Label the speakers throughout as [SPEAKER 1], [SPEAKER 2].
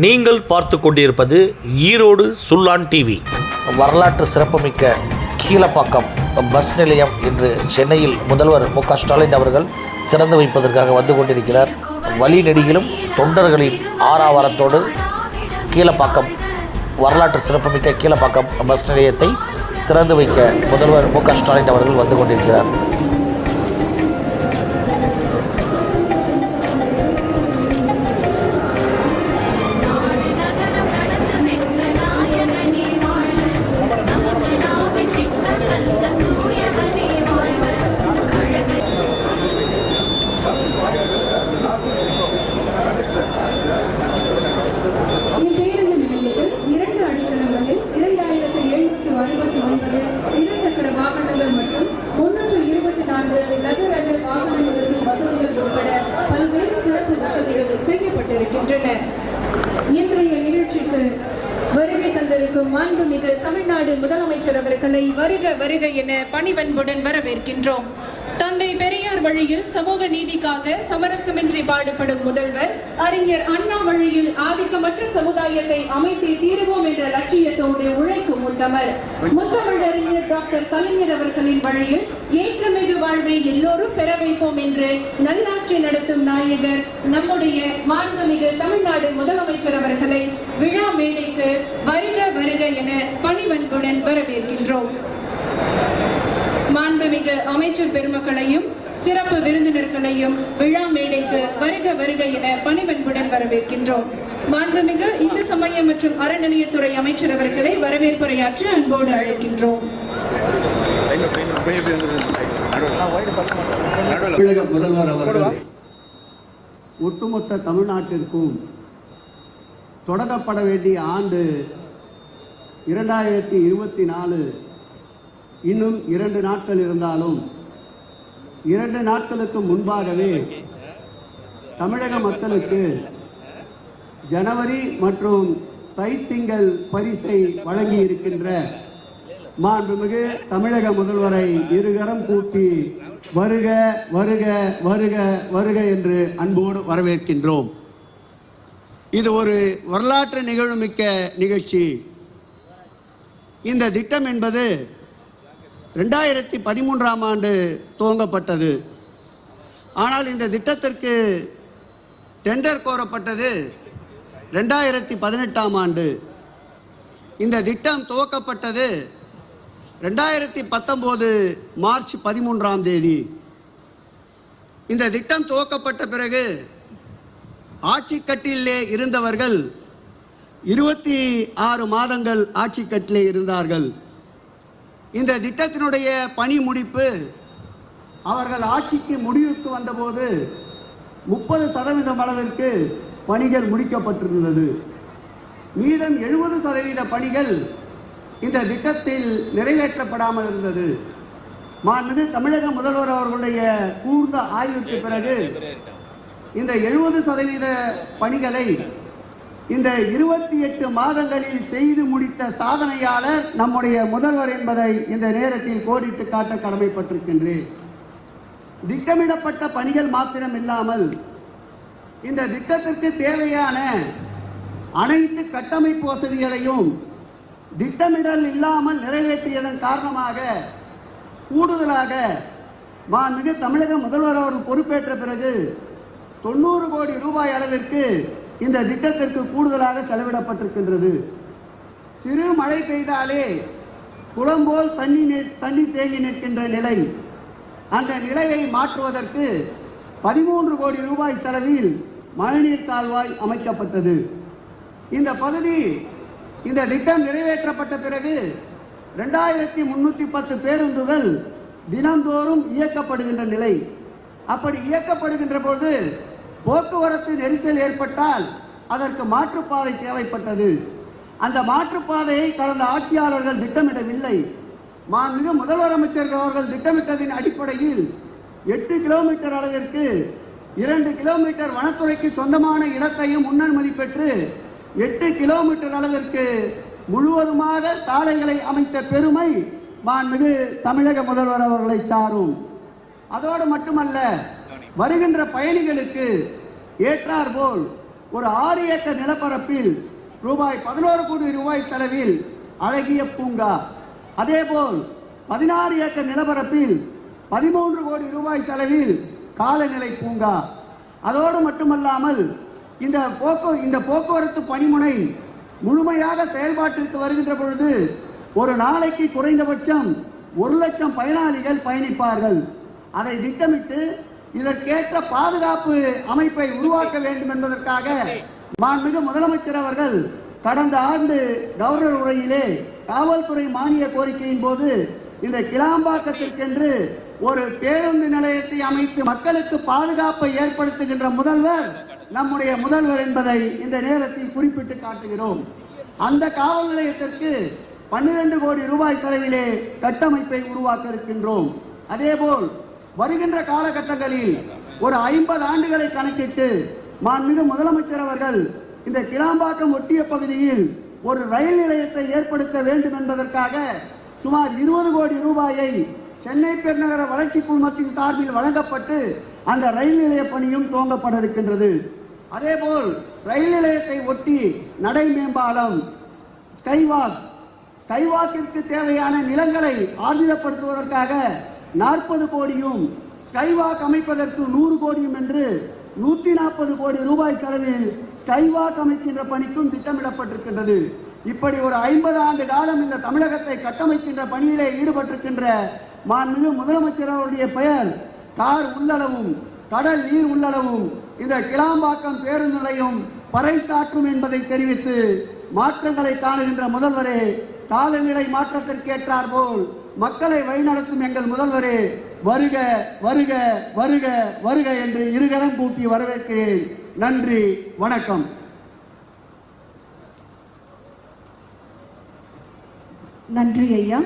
[SPEAKER 1] நீங்கள் பார்த்து கொண்டிருப்பது ஈரோடு சுல்லான் டிவி. வரலாற்று சிறப்புமிக்க கீழப்பாக்கம் பஸ் நிலையம் இன்று சென்னையில் முதல்வர் மு.க. ஸ்டாலின் அவர்கள் திறந்து வைப்பதற்காக வந்து கொண்டிருக்கிறார். வழி நெடுகிலும் தொண்டர்களின் ஆரவாரத்தோடு கீழப்பாக்கம் வரலாற்று சிறப்புமிக்க கீழப்பாக்கம் பஸ் நிலையத்தை திறந்து வைக்க முதல்வர் மு.க. ஸ்டாலின் அவர்கள் வந்து கொண்டிருக்கிறார்.
[SPEAKER 2] இன்றைய நிகழ்ச்சிக்கு வருகை தந்திருக்கும் மாண்புமிகு தமிழ்நாடு முதலமைச்சர் அவர்களை வருக வருக என பணிவன்புடன் வரவேற்கின்றோம். தந்தை பெரியார் வழியில் சமூக நீதிக்காக சமரசமின்றி பாடுபடும் முதல்வர், அறிஞர் அண்ணா வழியில் ஆதிக்கமற்ற சமுதாயத்தை அமைத்தே தீருவோம் என்ற லட்சியத்தோடு உழைக்கும் முத்தமிழறிஞர் டாக்டர் கலைஞர் அவர்களின் வழியில் ஏற்றமிகு வாழ்வை எல்லோரும் பெற வைப்போம் என்று நல்லாட்சி நடத்தும் நாயகர் நம்முடைய மாண்புமிகு தமிழ்நாடு முதலமைச்சர் அவர்களை விழா மேடைக்கு வருக வருக என பணிவன்புடன் வரவேற்கின்றோம். மாண்புமிகு அமைச்சர் பெருமக்களையும் சிறப்பு விருந்தினர்களையும் விழா மேடைக்கு வருக வருக என பணிவன்புடன் வரவேற்கின்றோம். மாண்புமிகு இந்து சமய மற்றும் அறநிலையத்துறை அமைச்சர் அவர்களை வரவேற்புரையாற்ற அன்போடு அழைக்கின்றோம்.
[SPEAKER 3] முதல்வர் அவர்கள் ஒட்டுமொத்த தமிழ்நாட்டிற்கும் தொடங்கப்பட வேண்டிய ஆண்டு 2024 இன்னும் 2 நாட்கள் இருந்தாலும் 2 நாட்களுக்கு முன்பாகவே தமிழக மக்களுக்கு ஜனவரி மற்றும் தைத்திங்கள் பரிசை வழங்கி இருக்கின்ற மாண்புமிகு தமிழக முதல்வரை இருகரம் கூப்பி வருக வருக வருக வருக என்று அன்போடு வரவேற்கின்றோம். இது ஒரு வரலாற்று நிகழ்வுமிக்க நிகழ்ச்சி. இந்த திட்டம் என்பது 2013ஆம் ஆண்டு துவங்கப்பட்டது. ஆனால் இந்த திட்டத்திற்கு டெண்டர் கோரப்பட்டது 2018ஆம் ஆண்டு. இந்த திட்டம் துவக்கப்பட்டது 2019 மார்ச் 13ஆம் தேதி. இந்த திட்டம் துவக்கப்பட்ட பிறகு ஆட்சி கட்டிலே இருந்தவர்கள் 26 மாதங்கள் ஆட்சி கட்டிலே இருந்தார்கள். இந்த திட்டத்தினுடைய பணி முடிப்பு அவர்கள் ஆட்சிக்கு முடிவுக்கு வந்தபோது 30% அளவிற்கு பணிகள் முடிக்கப்பட்டிருந்தது. மீதம் 70% பணிகள் இந்த திட்டத்தில் நிறைவேற்றப்படாமல் இருந்தது. மாண்புமிகு தமிழக முதல்வர் அவர்களுடைய கூர்ந்த ஆய்வுக்கு பிறகு இந்த 70% பணிகளை இந்த 28 மாதங்களில் செய்து முடித்த சாதனையாளர் நம்முடைய முதல்வர் என்பதை இந்த நேரத்தில் கோடிட்டு காட்ட கடமைப்பட்டிருக்கின்றேன். திட்டமிடப்பட்ட பணிகள் மாத்திரம் இல்லாமல் இந்த திட்டத்திற்கு தேவையான அனைத்து கட்டமைப்பு வசதிகளையும் திட்டமிடல் இல்லாமல் நிறைவேற்றியதன் காரணமாக கூடுதலாக மாண்புமிகு தமிழக முதல்வர் அவர்கள் பொறுப்பேற்ற பிறகு 90 கோடி ரூபாய் அளவிற்கு இந்த திட்டத்திற்கு கூடுதலாக செலவிடப்பட்டிருக்கின்றது. சிறு மழை பெய்தாலே குளம்போல் தண்ணி தேங்கி நிற்கின்ற நிலை, அந்த நிலையை மாற்றுவதற்கு 13 கோடி ரூபாய் செலவில் மழைநீர் கால்வாய் அமைக்கப்பட்டது. இந்த பகுதி இந்த திட்டம் நிறைவேற்றப்பட்ட பிறகு 2310 பேருந்துகள் தினந்தோறும் இயக்கப்படுகின்ற நிலை. அப்படி இயக்கப்படுகின்ற போது போக்குவரத்து நெரிசல் ஏற்பட்டால் அதற்கு மாற்றுப்பாதை தேவைப்பட்டது. அந்த மாற்றுப்பாதையை கடந்த ஆட்சியாளர்கள் திட்டமிடவில்லை. மாண்புமிகு முதல்வர் அமைச்சர் அவர்கள் திட்டமிட்டதின் அடிப்படையில் 8 கிலோமீட்டர் அளவிற்கு 2 கிலோமீட்டர் வனத்துறைக்கு சொந்தமான இடத்தையும் முன்னனுமதி பெற்று 8 கிலோமீட்டர் அளவிற்கு முழுவதுமாக சாலைகளை அமைத்த பெருமை மாண்புமிகு தமிழக முதல்வர் அவர்களை சாரும். அதோடு மட்டுமல்ல, வருகின்ற பயணிகளுக்கு ஏற்றார் போல் ஒரு 6 ஏக்கர் நிலப்பரப்பில் ரூபாய் 11 கோடி ரூபாய் செலவில் அழகிய பூங்கா, அதேபோல் 16 ஏக்கர் நிலப்பரப்பில் 13 கோடி ரூபாய் செலவில் காலநிலை பூங்கா. அதோடு மட்டுமல்லாமல் இந்த போக்குவரத்து பணிமுனை முழுமையாக செயல்பாட்டிற்கு வருகின்ற பொழுது ஒரு நாளைக்கு குறைந்தபட்சம் 1 லட்சம் பயனாளிகள் பயணிப்பார்கள். அதை திட்டமிட்டு இதற்கேற்ற பாதுகாப்பு அமைப்பை உருவாக்க வேண்டும் என்பதற்காக மாண்புமிகு முதலமைச்சர் அவர்கள் கடந்த ஆண்டு கவர்னர் உரையிலே காவல்துறை மானிய கோரிக்கையின் போது இந்த கிளாம்பாக்கத்திற்கென்று ஒரு பேருந்து நிலையத்தை அமைத்து மக்களுக்கு பாதுகாப்பை ஏற்படுத்துகின்ற முதல்வர் நம்முடைய முதல்வர் என்பதை இந்த நேரத்தில் குறிப்பிட்டு காட்டுகிறோம். அந்த காவல் நிலையத்திற்கு 12 கோடி ரூபாய் செலவிலே கட்டமைப்பை உருவாக்க இருக்கின்றோம். அதேபோல் வருகின்ற காலகட்டங்களில் ஒரு 50 ஆண்டுகளை கணக்கிட்டு மாண்புமிகு முதலமைச்சர் அவர்கள் இந்த கிளாம்பாக்கம் ஒட்டிய பகுதியில் ஒரு ரயில் நிலையத்தை ஏற்படுத்த வேண்டும் என்பதற்காக சுமார் 20 கோடி ரூபாயை சென்னை பெருநகர வளர்ச்சி குழுமத்தின் சார்பில் வழங்கப்பட்டு அந்த ரயில் நிலைய பணியும் துவங்கப்பட இருக்கின்றது. அதேபோல் ரயில் நிலையத்தை ஒட்டி நடை மேம்பாலம், ஸ்கைவாக்கிற்கு தேவையான நிலங்களை ஆர்ஜிதப்படுத்துவதற்காக 40 கோடியும், ஸ்கைவாக் அமைப்பதற்கு 100 கோடியும் என்று 140 கோடி ரூபாய் செலவில் ஸ்கைவாக் அமைக்கின்ற பணிக்கும் திட்டமிடப்பட்டிருக்கின்றது. இப்படி ஒரு 50 ஆண்டு காலம் இந்த தமிழகத்தை கட்டமைக்கின்ற பணியிலே ஈடுபட்டிருக்கின்ற மாண்புமிகு முதலமைச்சர் அவருடைய பெயர் கார் உள்ளளவும் கடல் நீர் உள்ளளவும் இந்த கிளாம்பாக்கம் பேருந்து நிலையம் பறைசாற்றும் என்பதை தெரிவித்து மாற்றங்களை காணுகின்ற முதல்வரே, காலநிலை மாற்றத்திற்கேற்றார் போல் மக்களை வழிநடத்தும் எங்கள் முதல்வரே, வருக வருக வருக வருக என்று இருகரம் கூப்பி வரவேற்கிறேன். நன்றி, வணக்கம்.
[SPEAKER 2] நன்றி ஐயா.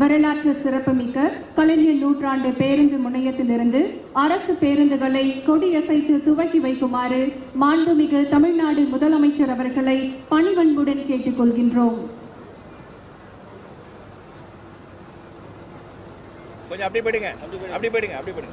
[SPEAKER 2] வரலாற்று சிறப்புமிக்க கலைஞர் நூற்றாண்டு பேருந்து முனையத்திலிருந்து அரசு பேருந்துகளை கொடியசைத்து துவக்கி வைக்குமாறு மாண்புமிகு தமிழ்நாடு முதலமைச்சர் அவர்களை பணிவன்புடன் கேட்டுக்கொள்கின்றோம்.
[SPEAKER 4] கொஞ்சம் அப்படி போயிடுங்க.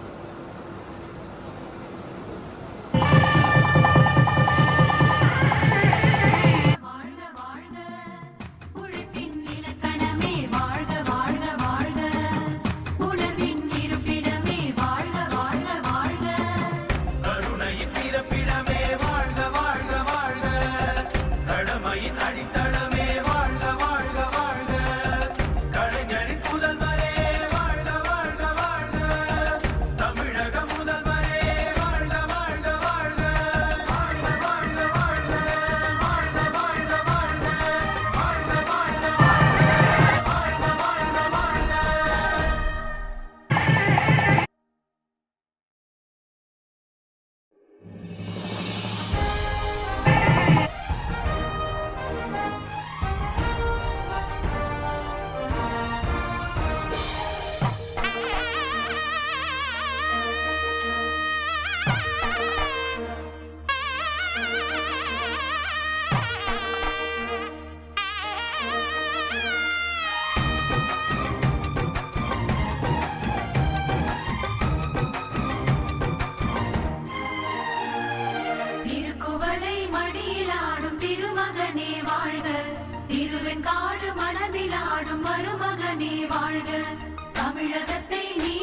[SPEAKER 5] திருவெண்காடு மனதிலாடும் மருமகனே வாழ்க, தமிழகத்தை மீ